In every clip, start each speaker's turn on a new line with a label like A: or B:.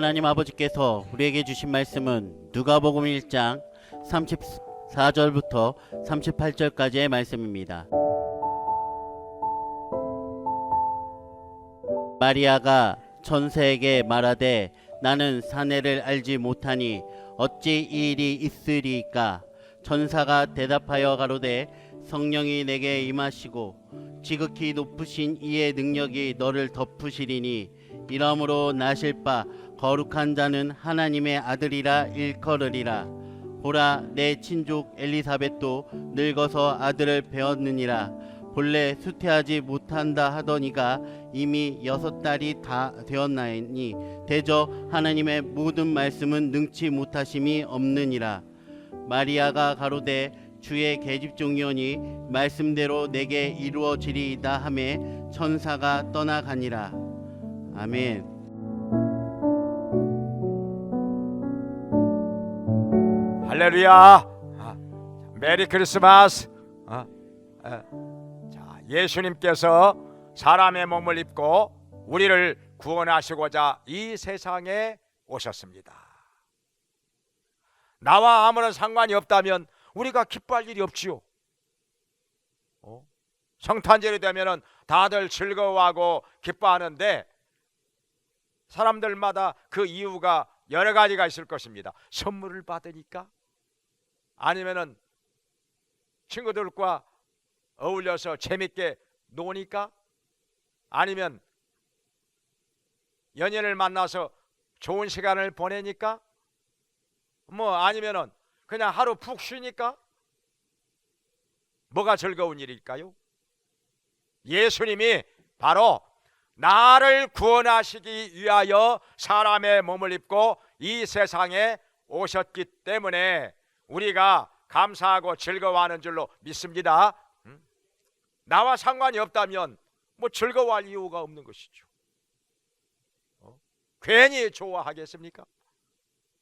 A: 하나님 아버지께서 우리에게 주신 말씀은 누가복음 1장 34절부터 38절까지의 말씀입니다. 마리아가 천사에게 말하되 나는 사내를 알지 못하니 어찌 이 일이 있으리이까. 천사가 대답하여 가로되 성령이 내게 임하시고 지극히 높으신 이의 능력이 너를 덮으시리니 이러므로 나실 바 거룩한 자는 하나님의 아들이라 일컬으리라. 보라, 내 친족 엘리사벳도 늙어서 아들을 배었느니라. 본래 수태하지 못한다 하더니가 이미 6달이 다 되었나니 대저 하나님의 모든 말씀은 능치 못하심이 없느니라. 마리아가 가로되 주의 계집종이오니 말씀대로 내게 이루어지리이다 하매 천사가 떠나가니라. 아멘.
B: 할렐루야. 메리 크리스마스. 자, 예수님께서 사람의 몸을 입고 우리를 구원하시고자 이 세상에 오셨습니다. 나와 아무런 상관이 없다면 우리가 기뻐할 일이 없지요. 성탄절이 되면은 다들 즐거워하고 기뻐하는데 사람들마다 그 이유가 여러 가지가 있을 것입니다. 선물을 받으니까, 아니면은 친구들과 어울려서 재밌게 노니까, 아니면 연인을 만나서 좋은 시간을 보내니까, 아니면은 그냥 하루 푹 쉬니까. 뭐가 즐거운 일일까요? 예수님이 바로 나를 구원하시기 위하여 사람의 몸을 입고 이 세상에 오셨기 때문에 우리가 감사하고 즐거워하는 줄로 믿습니다. 나와 상관이 없다면 즐거워할 이유가 없는 것이죠. 괜히 좋아하겠습니까?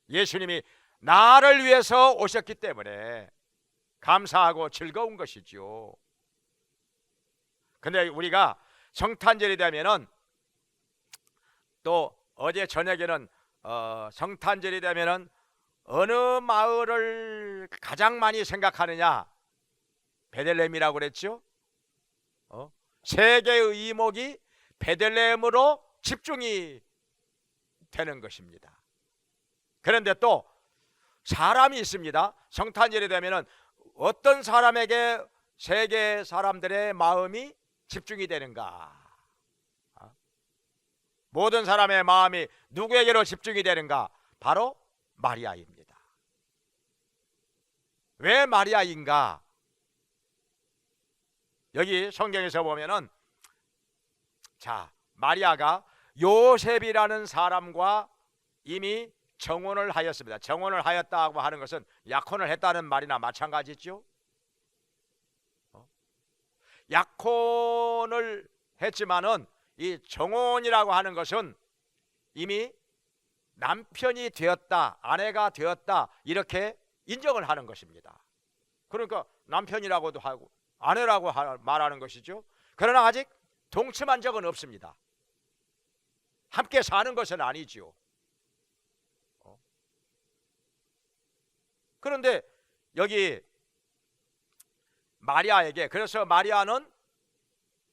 B: 예수님이 나를 위해서 오셨기 때문에 감사하고 즐거운 것이죠. 근데 우리가 성탄절이 되면은, 또 어제 저녁에는 성탄절이 되면은 어느 마을을 가장 많이 생각하느냐? 베들레헴이라고 그랬죠. 세계의 이목이 베들레헴으로 집중이 되는 것입니다. 그런데 또 사람이 있습니다. 성탄절이 되면은 어떤 사람에게 세계 사람들의 마음이 집중이 되는가? 모든 사람의 마음이 누구에게로 집중이 되는가? 바로 마리아입니다. 왜 마리아인가? 여기 성경에서 보면은, 자, 마리아가 요셉이라는 사람과 이미 정혼을 하였습니다. 정혼을 하였다고 하는 것은 약혼을 했다는 말이나 마찬가지죠. 약혼을 했지만은 이 정혼이라고 하는 것은 이미 남편이 되었다, 아내가 되었다, 이렇게 인정을 하는 것입니다. 그러니까 남편이라고도 하고 아내라고 말하는 것이죠. 그러나 아직 동침한 적은 없습니다. 함께 사는 것은 아니지요. 그런데 여기 마리아에게, 그래서 마리아는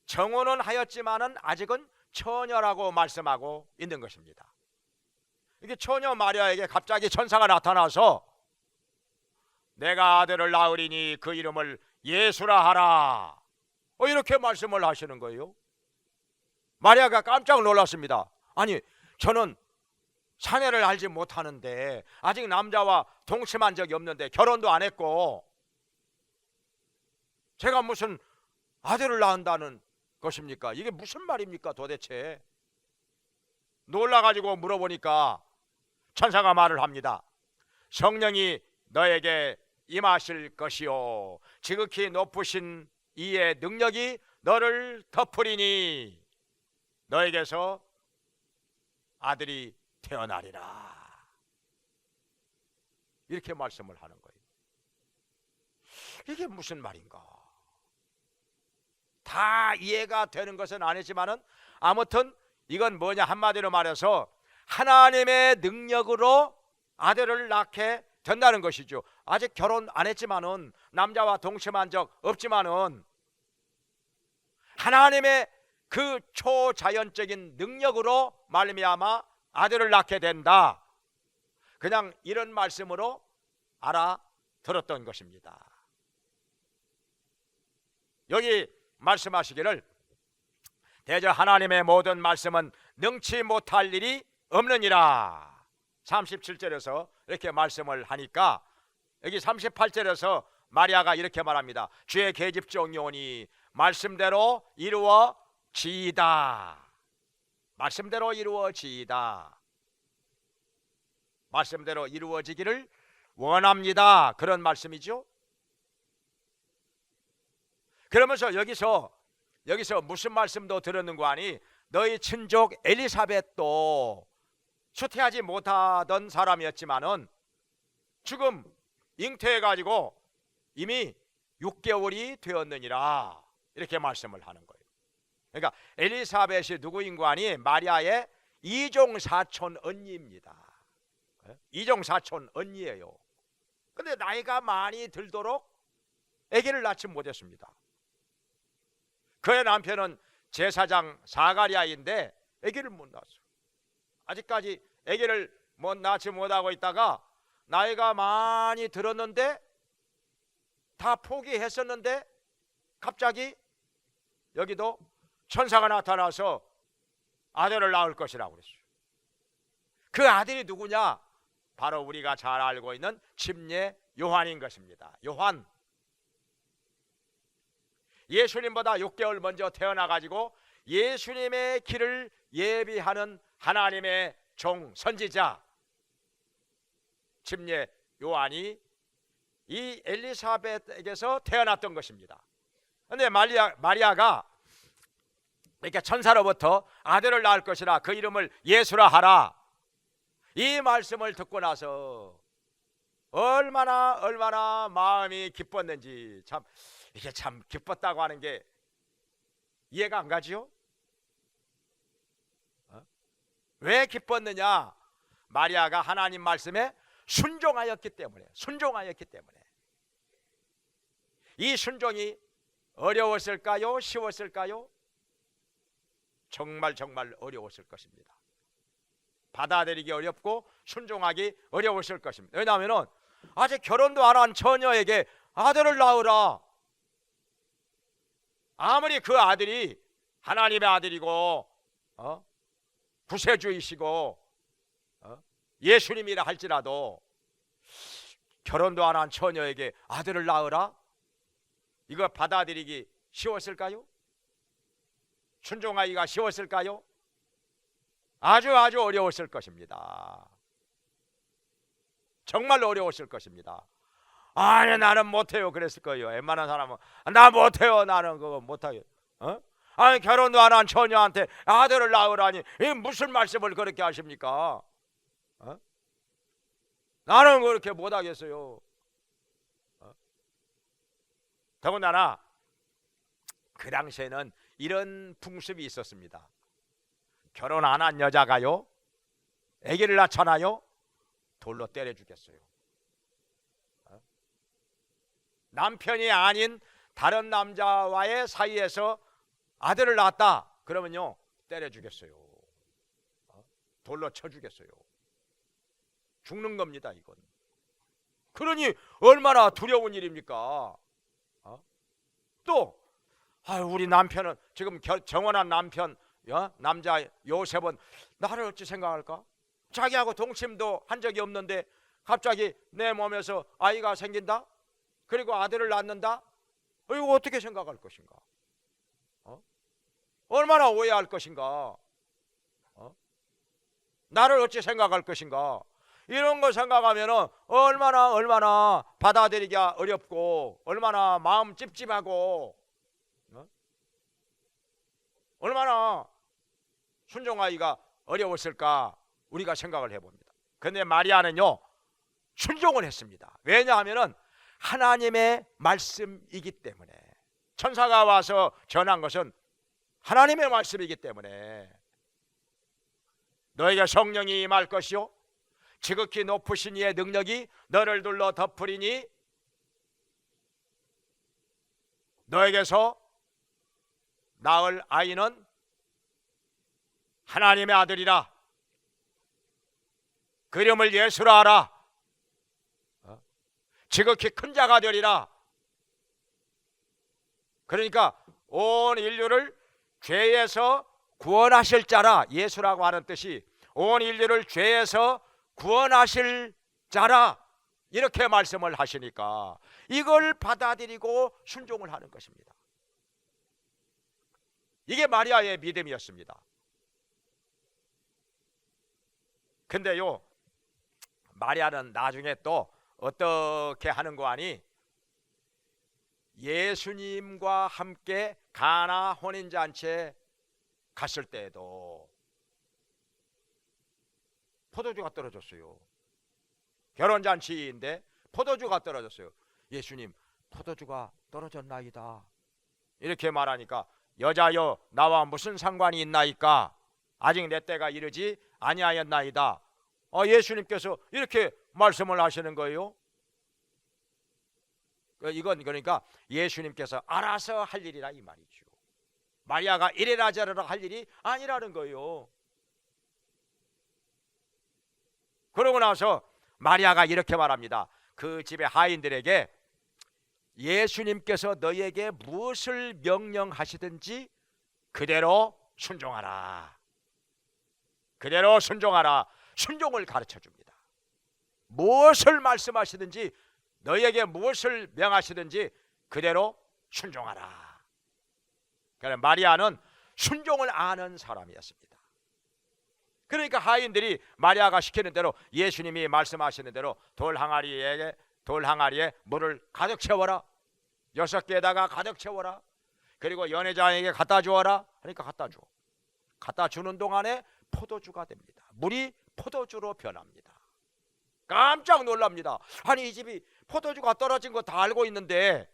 B: 정혼은 하였지만은 아직은 처녀라고 말씀하고 있는 것입니다. 이게 처녀 마리아에게 갑자기 천사가 나타나서 내가 아들을 낳으리니 그 이름을 예수라 하라, 이렇게 말씀을 하시는 거예요. 마리아가 깜짝 놀랐습니다. 아니, 저는 사내를 알지 못하는데, 아직 남자와 동침한 적이 없는데, 결혼도 안 했고, 제가 무슨 아들을 낳는다는 것입니까? 이게 무슨 말입니까 도대체? 놀라가지고 물어보니까 천사가 말을 합니다. 성령이 너에게 임하실 것이요 지극히 높으신 이의 능력이 너를 덮으리니 너에게서 아들이 태어나리라. 이렇게 말씀을 하는 거예요. 이게 무슨 말인가? 다 이해가 되는 것은 아니지만은 아무튼 이건 뭐냐, 한마디로 말해서 하나님의 능력으로 아들을 낳게 된다는 것이죠. 아직 결혼 안 했지만은, 남자와 동침한 적 없지만은, 하나님의 그 초자연적인 능력으로 말미암아 아들을 낳게 된다. 그냥 이런 말씀으로 알아들었던 것입니다. 여기 말씀하시기를 대저 하나님의 모든 말씀은 능치 못할 일이 없느니라. 37절에서 이렇게 말씀을 하니까 여기 38절에서 마리아가 이렇게 말합니다. 주의 계집종이오니 말씀대로 이루어지이다. 말씀대로 이루어지이다. 말씀대로 이루어지기를 원합니다. 그런 말씀이죠. 그러면서 여기서 무슨 말씀도 들었는고 하니, 너희 친족 엘리사벳도 수태하지 못하던 사람이었지만은 지금 잉태해가지고 이미 6개월이 되었느니라. 이렇게 말씀을 하는 거예요. 그러니까 엘리사벳이 누구인고 하니 마리아의 이종사촌 언니입니다. 이종사촌 언니예요. 근데 나이가 많이 들도록 아기를 낳지 못했습니다. 그의 남편은 제사장 사가랴인데 아기를 못 낳았어요. 아직까지 아기를 낳지 못하고 있다가 나이가 많이 들었는데, 다 포기했었는데 갑자기 여기도 천사가 나타나서 아들을 낳을 것이라고 그랬어요. 그 아들이 누구냐? 바로 우리가 잘 알고 있는 침례 요한인 것입니다. 요한, 예수님보다 6개월 먼저 태어나가지고 예수님의 길을 예비하는 하나님의 종 선지자 침례 요한이 이 엘리사벳에게서 태어났던 것입니다. 그런데 마리아가 이렇게 천사로부터 아들을 낳을 것이라 그 이름을 예수라 하라, 이 말씀을 듣고 나서 얼마나 마음이 기뻤는지, 참 이게 참 기뻤다고 하는 게 이해가 안 가지요? 왜 기뻤느냐? 마리아가 하나님 말씀에 순종하였기 때문에. 이 순종이 어려웠을까요? 쉬웠을까요? 정말 어려웠을 것입니다. 받아들이기 어렵고 순종하기 어려웠을 것입니다. 왜냐하면 아직 결혼도 안 한 처녀에게 아들을 낳으라. 아무리 그 아들이 하나님의 아들이고 구세주이시고 예수님이라 할지라도 결혼도 안 한 처녀에게 아들을 낳으라? 이거 받아들이기 쉬웠을까요? 순종하기가 쉬웠을까요? 아주 어려웠을 것입니다. 정말 어려웠을 것입니다. 아니, 나는 못해요 그랬을 거예요. 웬만한 사람은 나 못해요, 나는 그거 못하게. 아니, 결혼도 안 한 처녀한테 아들을 낳으라니, 이 무슨 말씀을 그렇게 하십니까? 나는 그렇게 못하겠어요. 더군다나 그 당시에는 이런 풍습이 있었습니다. 결혼 안 한 여자가요, 아기를 낳잖아요, 돌로 때려 죽였어요. 남편이 아닌 다른 남자와의 사이에서 아들을 낳았다 그러면요, 때려 죽였어요. 돌로 쳐 죽였어요. 죽는 겁니다, 이건. 그러니 얼마나 두려운 일입니까? 또 우리 남편은 지금 정혼한 남편, 남자 요셉은 나를 어찌 생각할까? 자기하고 동침도 한 적이 없는데 갑자기 내 몸에서 아이가 생긴다? 그리고 아들을 낳는다? 이거 어떻게 생각할 것인가? 얼마나 오해할 것인가? 나를 어찌 생각할 것인가? 이런 거 생각하면 얼마나 받아들이기가 어렵고, 얼마나 마음 찝찝하고, 얼마나 순종하기가 어려웠을까 우리가 생각을 해봅니다. 그런데 마리아는요, 순종을 했습니다. 왜냐하면 하나님의 말씀이기 때문에. 천사가 와서 전한 것은 하나님의 말씀이기 때문에. 너에게 성령이 임할 것이요 지극히 높으신 이의 능력이 너를 둘러 덮으리니 너에게서 낳을 아이는 하나님의 아들이라. 그 이름을 예수라 하라. 지극히 큰 자가 되리라. 그러니까 온 인류를 죄에서 구원하실 자라. 예수라고 하는 뜻이 온 인류를 죄에서 구원하실 자라. 이렇게 말씀을 하시니까 이걸 받아들이고 순종을 하는 것입니다. 이게 마리아의 믿음이었습니다. 근데요, 마리아는 나중에 또 어떻게 하는 거 아니? 예수님과 함께 가나 혼인잔치에 갔을 때에도 포도주가 떨어졌어요. 결혼잔치인데 포도주가 떨어졌어요. 예수님, 포도주가 떨어졌나이다. 이렇게 말하니까 여자여 나와 무슨 상관이 있나이까? 아직 내 때가 이르지 아니하였나이다. 예수님께서 이렇게 말씀을 하시는 거예요. 이건 그러니까 예수님께서 알아서 할 일이라 이 말이죠. 마리아가 이래라 저래라 할 일이 아니라는 거예요. 그러고 나서 마리아가 이렇게 말합니다. 그 집의 하인들에게 예수님께서 너희에게 무엇을 명령하시든지 그대로 순종하라. 그대로 순종하라. 순종을 가르쳐 줍니다. 무엇을 말씀하시든지 너희에게 무엇을 명하시든지 그대로 순종하라. 그러니까 마리아는 순종을 아는 사람이었습니다. 그러니까 하인들이 마리아가 시키는 대로 예수님이 말씀하시는 대로 돌 항아리에 물을 가득 채워라. 6개에다가 가득 채워라. 그리고 연회장에게 갖다 주어라. 그러니까 갖다 줘. 갖다 주는 동안에 포도주가 됩니다. 물이 포도주로 변합니다. 깜짝 놀랍니다. 아니 이 집이 포도주가 떨어진 거 다 알고 있는데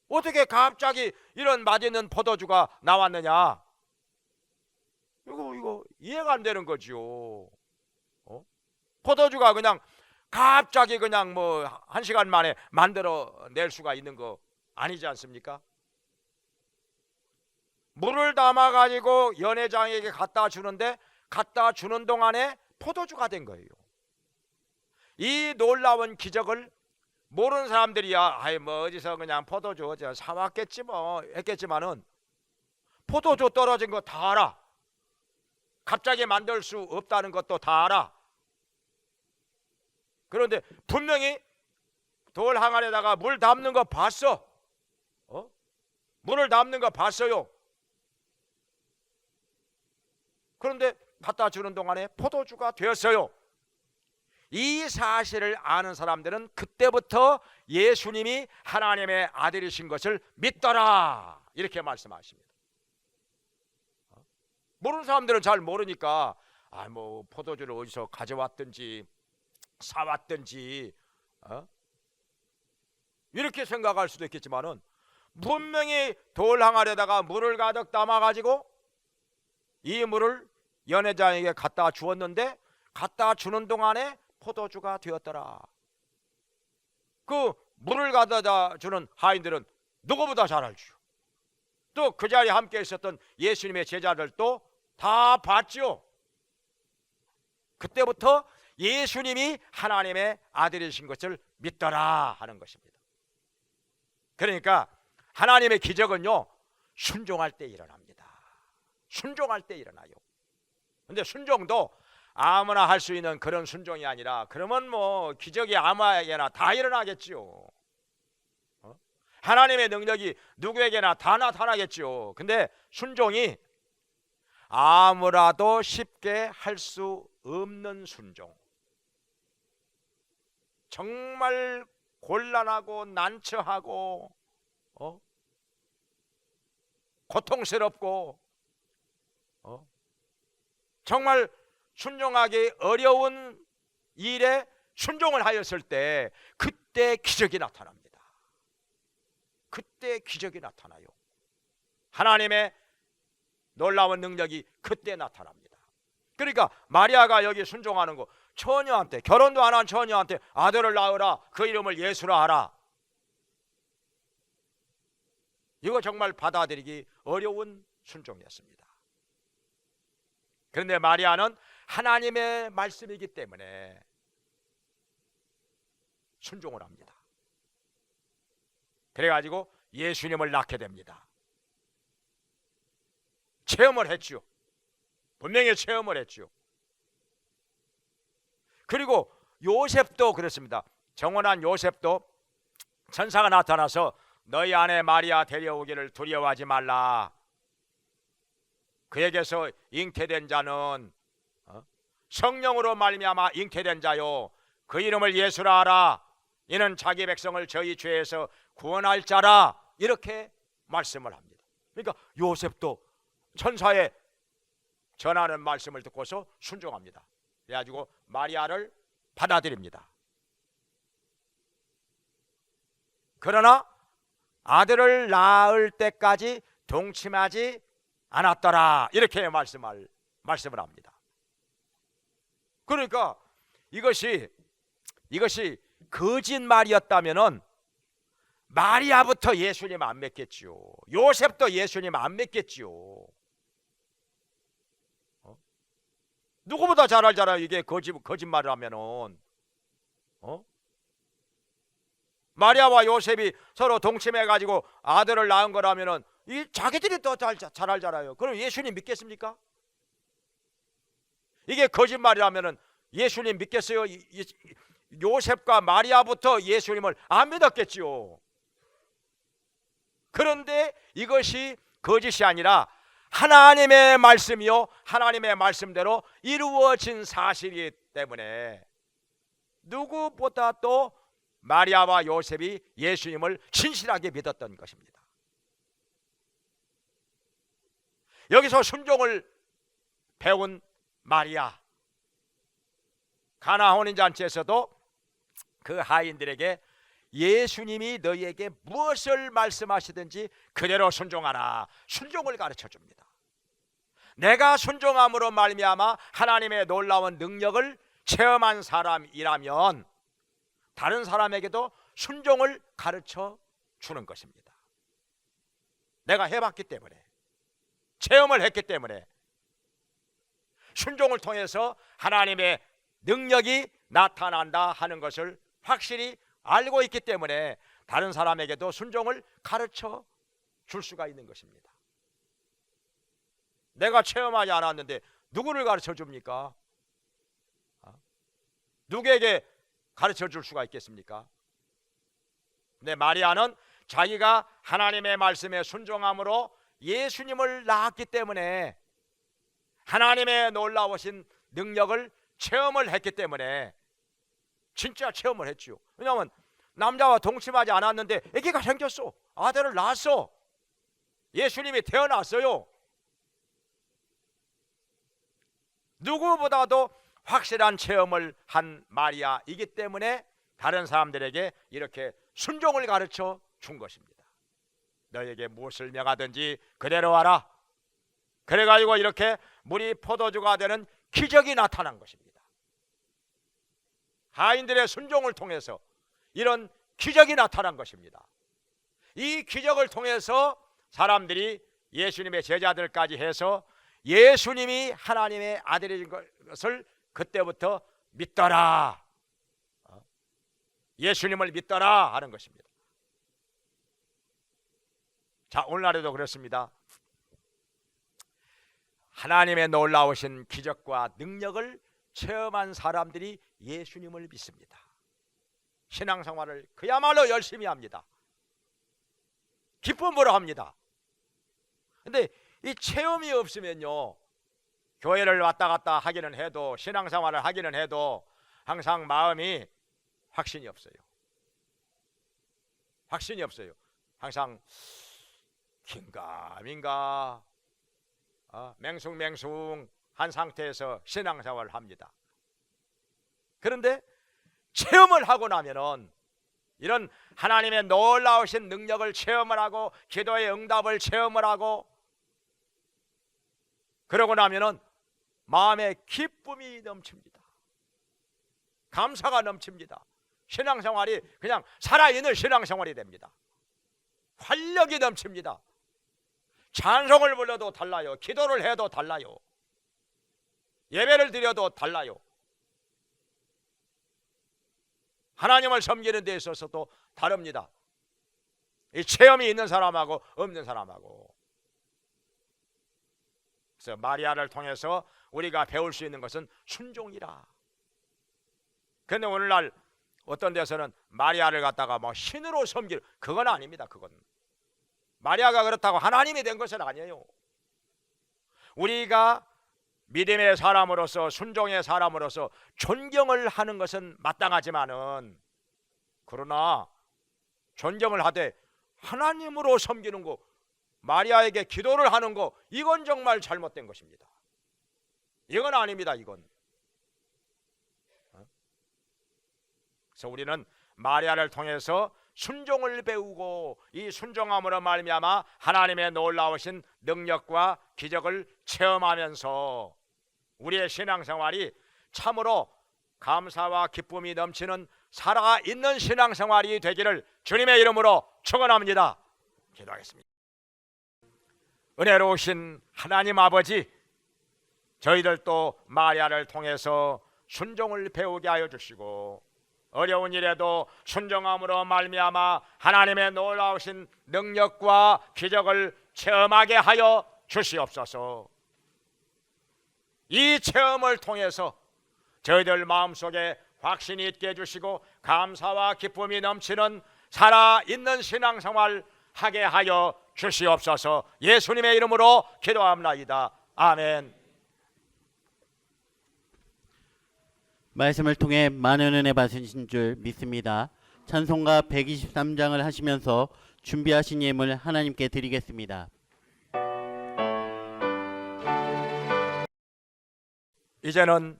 B: 어떻게 갑자기 이런 맛있는 포도주가 나왔느냐? 이거 이해가 안 되는 거죠. 포도주가 그냥 갑자기 그냥 뭐 1시간 만에 만들어 낼 수가 있는 거 아니지 않습니까? 물을 담아 가지고 연회장에게 갖다 주는데 갖다 주는 동안에 포도주가 된 거예요. 이 놀라운 기적을 모르는 사람들이야 아이 뭐 어디서 그냥 포도주 사왔겠지 뭐 했겠지만은 포도주 떨어진 거 다 알아. 갑자기 만들 수 없다는 것도 다 알아. 그런데 분명히 돌 항아리에다가 물 담는 거 봤어. 물을 담는 거 봤어요. 그런데 갖다 주는 동안에 포도주가 되었어요. 이 사실을 아는 사람들은 그때부터 예수님이 하나님의 아들이신 것을 믿더라. 이렇게 말씀하십니다. 모르는 사람들은 잘 모르니까 뭐 포도주를 어디서 가져왔든지 사왔든지 이렇게 생각할 수도 있겠지만은 분명히 돌 항아리에다가 물을 가득 담아 가지고 이 물을 연회장에게 갖다 주었는데 갖다 주는 동안에 포도주가 되었더라. 그 물을 갖다 주는 하인들은 누구보다 잘 알죠. 또 그 자리에 함께 있었던 예수님의 제자들도 다 봤죠. 그때부터 예수님이 하나님의 아들이신 것을 믿더라 하는 것입니다. 그러니까 하나님의 기적은요 순종할 때 일어납니다. 순종할 때 일어나요. 근데 순종도 아무나 할 수 있는 그런 순종이 아니라 그러면 뭐 기적이 아무에게나 다 일어나겠지요. 하나님의 능력이 누구에게나 다 나타나겠지요. 근데 순종이 아무라도 쉽게 할 수 없는 순종, 정말 곤란하고 난처하고 고통스럽고 정말 순종하기 어려운 일에 순종을 하였을 때 그때 기적이 나타납니다. 그때 기적이 나타나요. 하나님의 놀라운 능력이 그때 나타납니다. 그러니까 마리아가 여기 순종하는 거, 처녀한테, 결혼도 안 한 처녀한테 아들을 낳으라, 그 이름을 예수라 하라. 이거 정말 받아들이기 어려운 순종이었습니다. 그런데 마리아는 하나님의 말씀이기 때문에 순종을 합니다. 그래가지고 예수님을 낳게 됩니다. 체험을 했죠. 분명히 체험을 했죠. 그리고 요셉도 그렇습니다. 정혼한 요셉도 천사가 나타나서 너희 아내 마리아 데려오기를 두려워하지 말라. 그에게서 잉태된 자는 성령으로 말미암아 잉태된 자요, 그 이름을 예수라 하라. 이는 자기 백성을 저희 죄에서 구원할 자라. 이렇게 말씀을 합니다. 그러니까 요셉도 천사의 전하는 말씀을 듣고서 순종합니다. 그래가지고 마리아를 받아들입니다. 그러나 아들을 낳을 때까지 동침하지 않았더라. 이렇게 말씀을 합니다. 그러니까 이것이 거짓말이었다면은 마리아부터 예수님 안 믿겠지요. 요셉도 예수님 안 믿겠지요. 누구보다 잘 알잖아요. 이게 거짓말을 하면은. 마리아와 요셉이 서로 동침해가지고 아들을 낳은 거라면은 이 자기들이 더 잘 알잖아요. 그럼 예수님 믿겠습니까? 이게 거짓말이라면은 예수님 믿겠어요? 요셉과 마리아부터 예수님을 안 믿었겠지요. 그런데 이것이 거짓이 아니라 하나님의 말씀이요, 하나님의 말씀대로 이루어진 사실이기 때문에 누구보다도 마리아와 요셉이 예수님을 진실하게 믿었던 것입니다. 여기서 순종을 배운 마리아, 가나 혼인잔치에서도 그 하인들에게 예수님이 너희에게 무엇을 말씀하시든지 그대로 순종하라, 순종을 가르쳐 줍니다. 내가 순종함으로 말미암아 하나님의 놀라운 능력을 체험한 사람이라면 다른 사람에게도 순종을 가르쳐 주는 것입니다. 내가 해봤기 때문에, 체험을 했기 때문에, 순종을 통해서 하나님의 능력이 나타난다 하는 것을 확실히 알고 있기 때문에 다른 사람에게도 순종을 가르쳐 줄 수가 있는 것입니다. 내가 체험하지 않았는데 누구를 가르쳐 줍니까? 누구에게 가르쳐 줄 수가 있겠습니까? 근데 마리아는 자기가 하나님의 말씀에 순종함으로 예수님을 낳았기 때문에 하나님의 놀라우신 능력을 체험을 했기 때문에 진짜 체험을 했죠. 왜냐하면 남자와 동침하지 않았는데 아기가 생겼어. 아들을 낳았어. 예수님이 태어났어요. 누구보다도 확실한 체험을 한 마리아이기 때문에 다른 사람들에게 이렇게 순종을 가르쳐 준 것입니다. 너에게 무엇을 명하든지 그대로 하라. 그래가지고 이렇게 물이 포도주가 되는 기적이 나타난 것입니다. 하인들의 순종을 통해서 이런 기적이 나타난 것입니다. 이 기적을 통해서 사람들이 예수님의 제자들까지 해서 예수님이 하나님의 아들인 것을 그때부터 믿더라, 예수님을 믿더라 하는 것입니다. 자, 오늘날에도 그렇습니다. 하나님의 놀라우신 기적과 능력을 체험한 사람들이 예수님을 믿습니다. 신앙생활을 그야말로 열심히 합니다. 기쁨으로 합니다. 근데 이 체험이 없으면요, 교회를 왔다 갔다 하기는 해도, 신앙생활을 하기는 해도 항상 마음이 확신이 없어요. 확신이 없어요. 항상 긴가민가 맹숭맹숭한 상태에서 신앙생활을 합니다. 그런데 체험을 하고 나면은, 이런 하나님의 놀라우신 능력을 체험을 하고 기도의 응답을 체험을 하고 그러고 나면은 마음에 기쁨이 넘칩니다. 감사가 넘칩니다. 신앙생활이 그냥 살아있는 신앙생활이 됩니다. 활력이 넘칩니다. 찬송을 불러도 달라요. 기도를 해도 달라요. 예배를 드려도 달라요. 하나님을 섬기는 데 있어서도 다릅니다. 이 체험이 있는 사람하고 없는 사람하고. 그래서 마리아를 통해서 우리가 배울 수 있는 것은 순종이라. 그런데 오늘날 어떤 데서는 마리아를 갖다가 뭐 신으로 섬기는, 그건 아닙니다. 그건 마리아가 그렇다고 하나님이 된 것은 아니에요. 우리가 믿음의 사람으로서, 순종의 사람으로서 존경을 하는 것은 마땅하지만은, 그러나 존경을 하되 하나님으로 섬기는 거, 마리아에게 기도를 하는 거, 이건 정말 잘못된 것입니다. 이건 아닙니다. 이건. 그래서 우리는 마리아를 통해서 순종을 배우고, 이 순종함으로 말미암아 하나님의 놀라우신 능력과 기적을 체험하면서 우리의 신앙생활이 참으로 감사와 기쁨이 넘치는 살아있는 신앙생활이 되기를 주님의 이름으로 축원합니다. 기도하겠습니다. 은혜로우신 하나님 아버지, 저희들도 마리아를 통해서 순종을 배우게 하여 주시고, 어려운 일에도 순종함으로 말미암아 하나님의 놀라우신 능력과 기적을 체험하게 하여 주시옵소서. 이 체험을 통해서 저희들 마음속에 확신이 있게 해주시고 감사와 기쁨이 넘치는 살아있는 신앙생활 하게 하여 주시옵소서. 예수님의 이름으로 기도합나이다. 아멘.
A: 말씀을 통해 많은 은혜 받으신 줄 믿습니다. 찬송가 123장을 하시면서 준비하신 예물 하나님께 드리겠습니다.
B: 이제는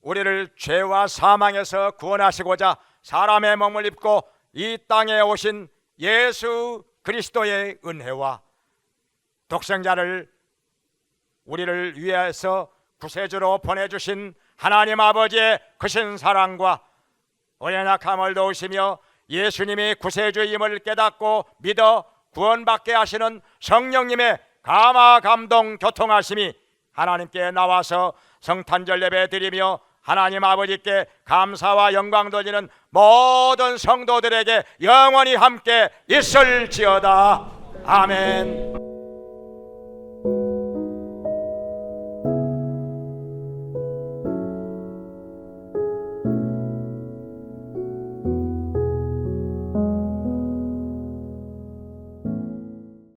B: 우리를 죄와 사망에서 구원하시고자 사람의 몸을 입고 이 땅에 오신 예수 그리스도의 은혜와 독생자를 우리를 위해서 구세주로 보내주신 하나님 아버지의 크신 사랑과 언약함을 도우시며 예수님이 구세주임을 깨닫고 믿어 구원받게 하시는 성령님의 감화 감동 교통하심이 하나님께 나와서 성탄절 예배 드리며 하나님 아버지께 감사와 영광 돌리는 모든 성도들에게 영원히 함께 있을지어다. 아멘.